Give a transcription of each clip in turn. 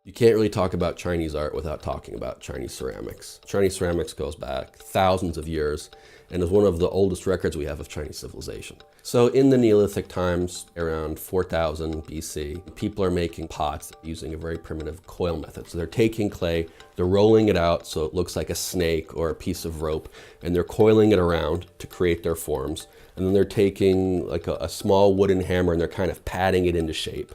You can't really talk about Chinese art without talking about Chinese ceramics. Chinese ceramics goes back thousands of years and is one of the oldest records we have of Chinese civilization. So in the Neolithic times, around 4000 BC, people are making pots using a very primitive coil method. So they're taking clay, they're rolling it out so it looks like a snake or a piece of rope, and they're coiling it around to create their forms. And then they're taking like a small wooden hammer and they're kind of patting it into shape.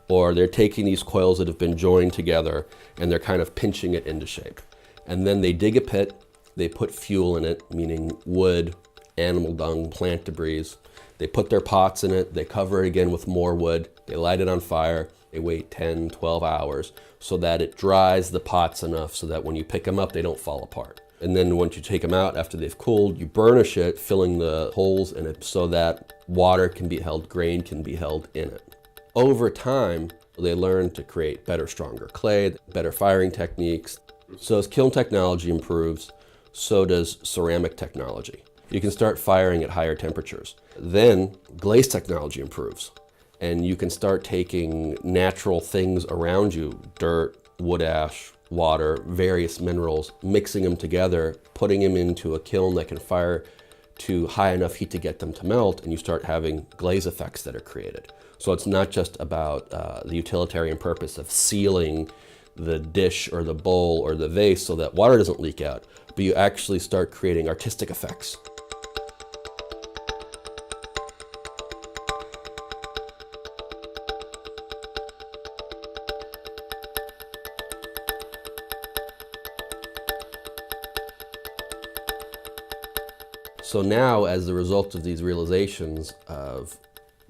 Or they're taking these coils that have been joined together and they're kind of pinching it into shape. And then they dig a pit, they put fuel in it, meaning wood, animal dung, plant debris. They put their pots in it, they cover it again with more wood, they light it on fire, they wait 10, 12 hours so that it dries the pots enough so that when you pick them up, they don't fall apart. And then once you take them out after they've cooled, you burnish it, filling the holes in it so that water can be held, grain can be held in it. Over time, they learn to create better, stronger clay, better firing techniques. So as kiln technology improves, so does ceramic technology. You can start firing at higher temperatures. Then glaze technology improves, and you can start taking natural things around you, dirt, wood ash, water, various minerals, mixing them together, putting them into a kiln that can fire to high enough heat to get them to melt, and you start having glaze effects that are created. So it's not just about the utilitarian purpose of sealing the dish or the bowl or the vase so that water doesn't leak out, but you actually start creating artistic effects. So now, as a result of these realizations of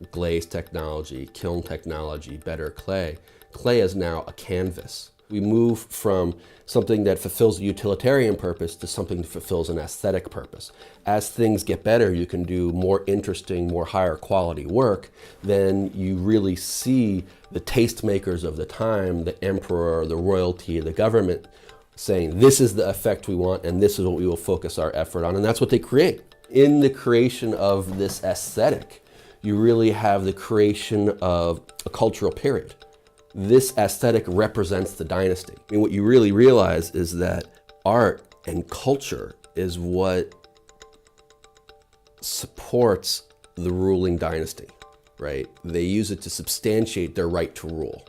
glaze technology, kiln technology, better clay, clay is now a canvas. We move from something that fulfills a utilitarian purpose to something that fulfills an aesthetic purpose. As things get better, you can do more interesting, more higher quality work, then you really see the tastemakers of the time, the emperor, the royalty, the government, saying this is the effect we want and this is what we will focus our effort on, and that's what they create. In the creation of this aesthetic, you really have the creation of a cultural period. This aesthetic represents the dynasty. I mean, what you really realize is that art and culture is what supports the ruling dynasty, right? They use it to substantiate their right to rule.